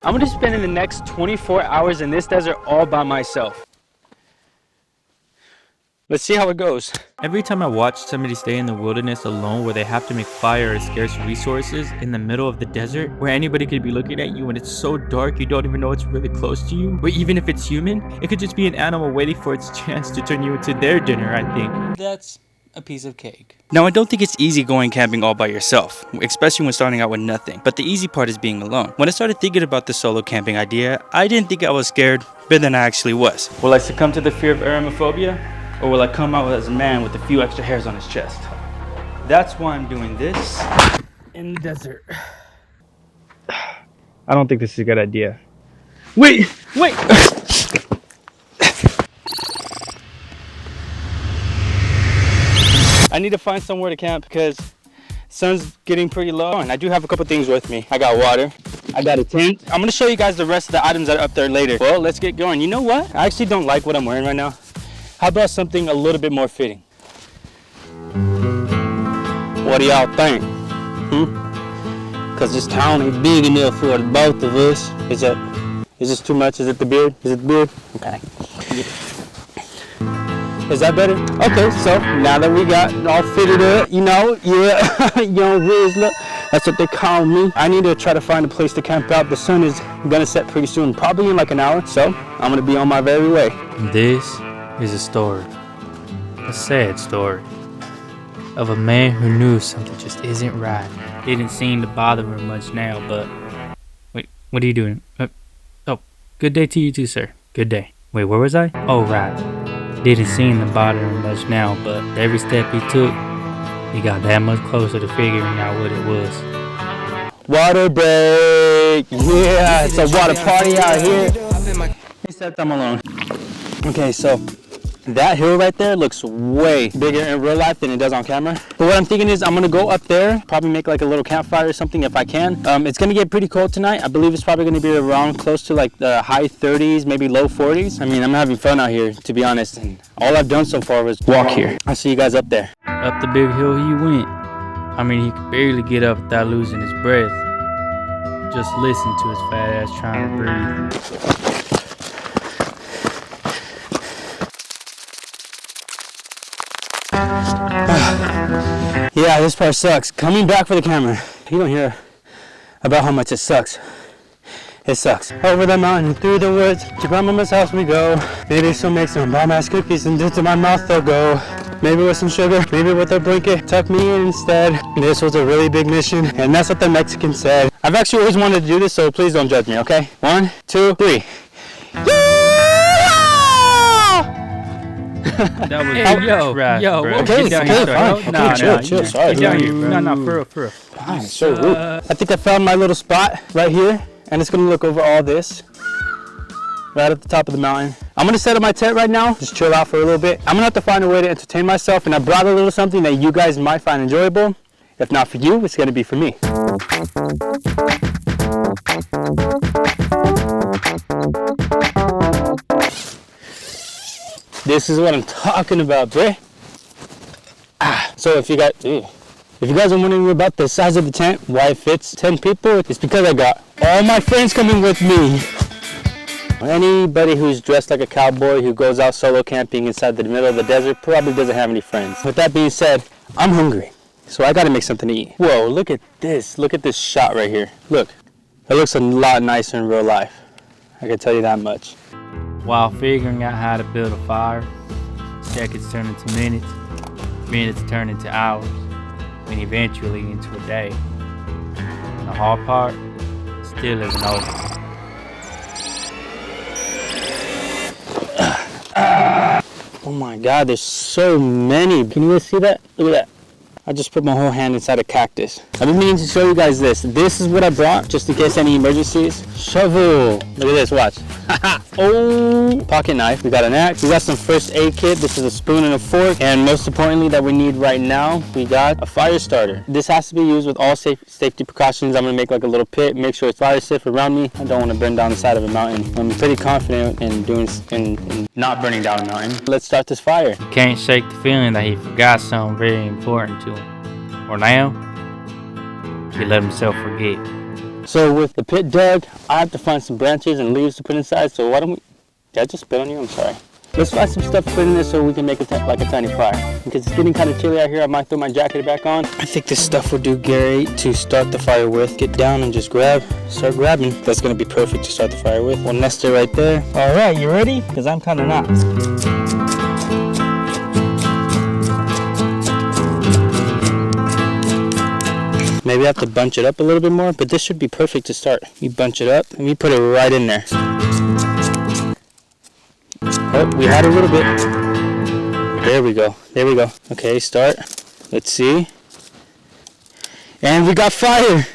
I'm gonna be spending the next 24 hours in this desert all by myself. Let's see how it goes. Every time I watch somebody stay in the wilderness alone where they have to make fire or scarce resources in the middle of the desert where anybody could be looking at you and it's so dark you don't even know it's really close to you, or even if it's human, it could just be an animal waiting for its chance to turn you into their dinner, I think. That's a piece of cake. Now, I don't think it's easy going camping all by yourself, especially when starting out with nothing. But the easy part is being alone. When I started thinking about the solo camping idea, I didn't think I was scared, but then I actually was. Will I succumb to the fear of aeromophobia? Or will I come out as a man with a few extra hairs on his chest? That's why I'm doing this in the desert. I don't think this is a good idea. Wait! I need to find somewhere to camp because the sun's getting pretty low and I do have a couple things with me. I got water, I got a tent. I'm gonna show you guys the rest of the items that are up there later. Well, let's get going. You know what? I actually don't like what I'm wearing right now. How about something a little bit more fitting? What do y'all think? Because this town ain't big enough for the both of us. Is this too much? Is it the beard? Is it the beard? Okay. Is that better? Okay, so now that we got all fitted up, you know, yeah, young Rizzler, that's what they call me. I need to try to find a place to camp out. The sun is gonna set pretty soon, probably in like an hour. So I'm gonna be on my very way. This is a story, a sad story, of a man who knew something just isn't right. Didn't seem to bother him much now, but... Wait, what are you doing? Oh, good day to you too, sir. Good day. Wait, where was I? Oh, right. Didn't seem to bother him much now, but every step he took, he got that much closer to figuring out what it was. Water break! Yeah, it's a water party out here. Except I'm alone. Okay, so that hill right there looks way bigger in real life than it does on camera. But what I'm thinking is I'm gonna go up there, probably make like a little campfire or something if I can. It's gonna get pretty cold tonight. I believe it's probably gonna be around close to like the high 30s, maybe low 40s. I mean, I'm having fun out here, to be honest. And all I've done so far was walk here. I'll see you guys up there. Up the big hill he went. I mean, he could barely get up without losing his breath. Just listen to his fat ass trying to breathe. Yeah, this part sucks. Coming back for the camera. You don't hear about how much it sucks. It sucks. Over the mountain, through the woods, to grandmama's house we go. Maybe she'll make some bomb-ass cookies and into my mouth they'll go. Maybe with some sugar, maybe with a blanket, tuck me in instead. This was a really big mission, and that's what the Mexican said. I've actually always wanted to do this, so please don't judge me, okay? 1, 2, 3. That was yo, okay, get down fine. here, Okay, chill, sorry. Get down here, no, for real. God, it's so rude. I think I found my little spot right here, and it's gonna look over all this, right at the top of the mountain. I'm gonna set up my tent right now, just chill out for a little bit. I'm gonna have to find a way to entertain myself, and I brought a little something that you guys might find enjoyable. If not for you, it's gonna be for me. This is what I'm talking about, bruh. So if you guys are wondering about the size of the tent, why it fits 10 people, it's because I got all my friends coming with me. Anybody who's dressed like a cowboy who goes out solo camping inside the middle of the desert probably doesn't have any friends. With that being said, I'm hungry, so I gotta make something to eat. Whoa, look at this. Look at this shot right here. Look, it looks a lot nicer in real life. I can tell you that much. While figuring out how to build a fire, seconds turn into minutes, minutes turn into hours, and eventually into a day. And the hard part still isn't over. Oh my God, there's so many. Can you guys see that? Look at that. I just put my whole hand inside a cactus. I've been meaning to show you guys this. This is what I brought, just in case any emergencies. Shovel. Look at this, watch. Oh, pocket knife. We got an axe. We got some first aid kit. This is a spoon and a fork. And most importantly that we need right now, we got a fire starter. This has to be used with all safety precautions. I'm gonna make like a little pit, make sure it's fire safe around me. I don't want to burn down the side of a mountain. I'm pretty confident in not burning down a mountain. Let's start this fire. Can't shake the feeling that he forgot something very important to him. Or now, he let himself forget. So with the pit dug, I have to find some branches and leaves to put inside. So why don't we, did I just spit on you? I'm sorry. Let's find some stuff to put in there so we can make it like a tiny fire. Because it's getting kind of chilly out here, I might throw my jacket back on. I think this stuff will do Gary to start the fire with. Get down and just start grabbing. That's gonna be perfect to start the fire with. We'll nest it right there. All right, you ready? Because I'm kind of not. Maybe I have to bunch it up a little bit more, but this should be perfect to start. We bunch it up and we put it right in there. Oh, we had a little bit. There we go. There we go. Okay, start. Let's see. And we got fire.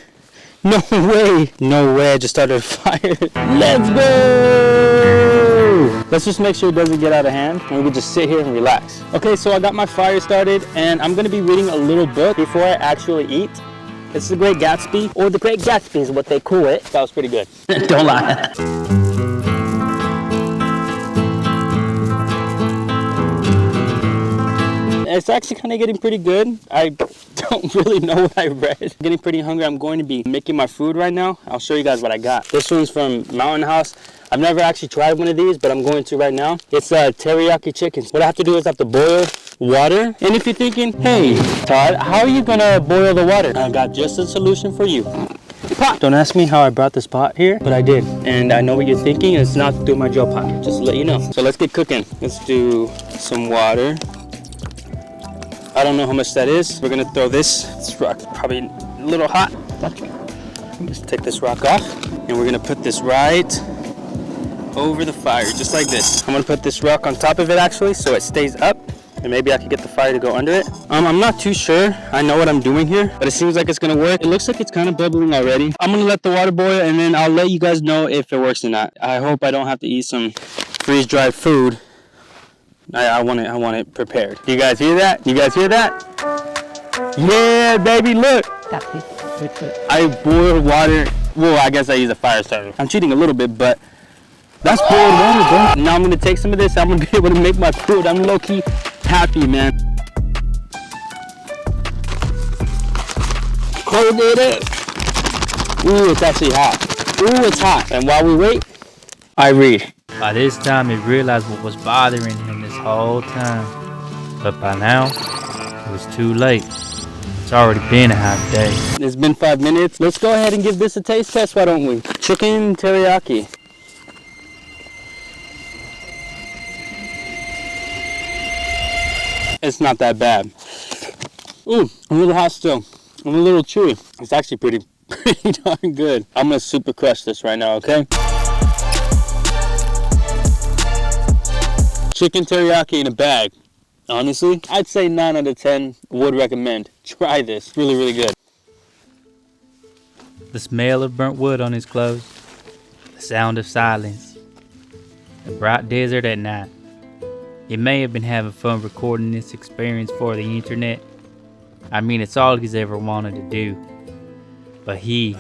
No way. No way. I just started a fire. Let's go. Let's just make sure it doesn't get out of hand and we can just sit here and relax. Okay, so I got my fire started and I'm going to be reading a little book before I actually eat. It's The Great Gatsby, or The Great Gatsby is what they call it. That was pretty good. Don't lie. It's actually kind of getting pretty good. I don't really know what I read. I'm getting pretty hungry. I'm going to be making my food right now. I'll show you guys what I got. This one's from Mountain House. I've never actually tried one of these, but I'm going to right now. It's teriyaki chicken. What I have to do is I have to boil water. And if you're thinking, hey, Todd, how are you gonna boil the water? I got just a solution for you. Pot. Don't ask me how I brought this pot here, but I did. And I know what you're thinking. It's not through my gel pocket, just to let you know. So let's get cooking. Let's do some water. I don't know how much that is. We're gonna throw this rock, probably a little hot. Just take this rock off, and we're gonna put this right over the fire, just like this. I'm gonna put this rock on top of it actually, so it stays up, and maybe I can get the fire to go under it. I'm not too sure. I know what I'm doing here, but it seems like it's gonna work. It looks like it's kind of bubbling already. I'm gonna let the water boil, and then I'll let you guys know if it works or not. I hope I don't have to eat some freeze-dried food. I want it prepared. You guys hear that? You guys hear that? Yeah, baby, look. I boiled water. Well, I guess I use a fire starter. I'm cheating a little bit, but that's boiled water, bro. Now I'm gonna take some of this. I'm gonna be able to make my food. I'm low-key happy, man. Hold it up. Ooh, it's actually hot. Ooh, it's hot. And while we wait, I read. By this time, he realized what was bothering him this whole time. But by now, it was too late. It's already been a half day. It's been 5 minutes. Let's go ahead and give this a taste test, why don't we? Chicken teriyaki. It's not that bad. Ooh, I'm a little hot still. I'm a little chewy. It's actually pretty darn good. I'm gonna super crush this right now, okay? Chicken teriyaki in a bag. Honestly, I'd say 9 out of 10 would recommend. Try this. Really, really good. The smell of burnt wood on his clothes. The sound of silence. The bright desert at night. He may have been having fun recording this experience for the internet. I mean, it's all he's ever wanted to do. But he,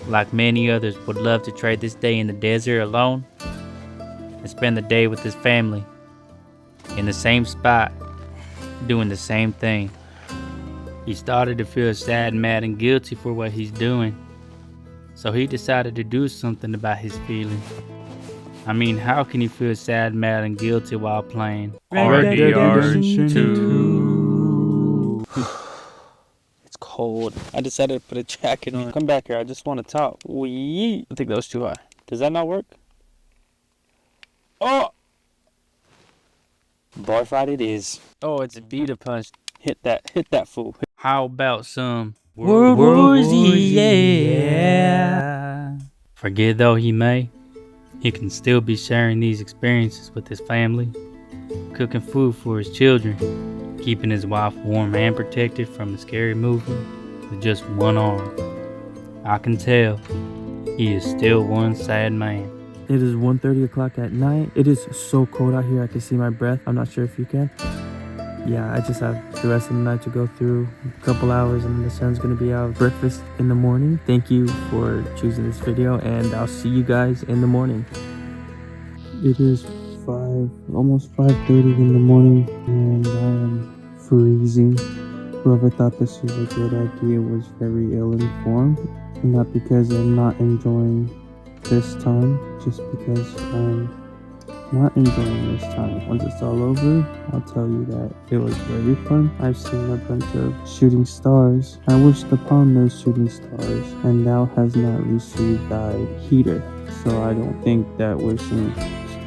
like many others, would love to trade this day in the desert alone and spend the day with his family. In the same spot, doing the same thing. He started to feel sad, mad, and guilty for what he's doing. So he decided to do something about his feelings. I mean, how can you feel sad, mad, and guilty while playing RDR 2? It's cold. I decided to put a jacket on. Come back here. I just want to talk. I think that was too high. Does that not work? Oh! Bar fight it is. Oh, it's a beat punch. Hit that fool. How about some World War Z? Yeah. Forget though he may, he can still be sharing these experiences with his family, cooking food for his children, keeping his wife warm and protected from a scary movie with just one arm. I can tell he is still one sad man. It is 1:30 o'clock at night. It is so cold out here. I can see my breath. I'm not sure if you can. Yeah, I just have the rest of the night to go through, a couple hours, and then the sun's gonna be out. Breakfast in the morning. Thank you for choosing this video, and I'll see you guys in the morning. It is almost 5:30 in the morning, and I am freezing. Whoever thought this was a good idea was very ill-informed. Not because I'm not enjoying this time, just because I'm not enjoying this time. Once it's all over, I'll tell you that it was very fun. I've seen a bunch of shooting stars. I wished upon those shooting stars, and thou has not received thy heater. So I don't think that wishing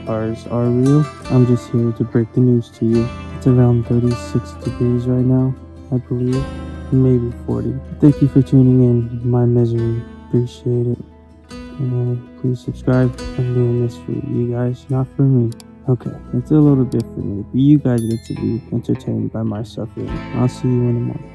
stars are real. I'm just here to break the news to you. It's around 36 degrees right now, I believe. Maybe 40. Thank you for tuning in my misery. Appreciate it. Please subscribe. I'm doing this for you guys, not for me. Okay, it's a little bit for me, but you guys get to be entertained by my suffering. I'll see you in the morning.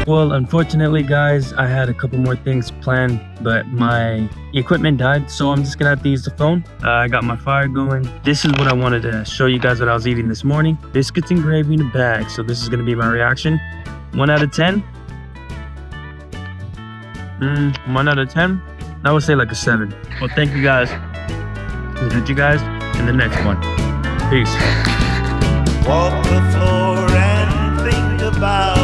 Well, unfortunately, guys, I had a couple more things planned, but my equipment died, so I'm just gonna have to use the phone. I got my fire going. This is what I wanted to show you guys what I was eating this morning. Biscuits and gravy in a bag, so this is gonna be my reaction. 1 out of 10. 1 out of 10. I would say like a 7. Well, thank you guys. I'll catch you guys in the next one. Peace. Walk the floor and think about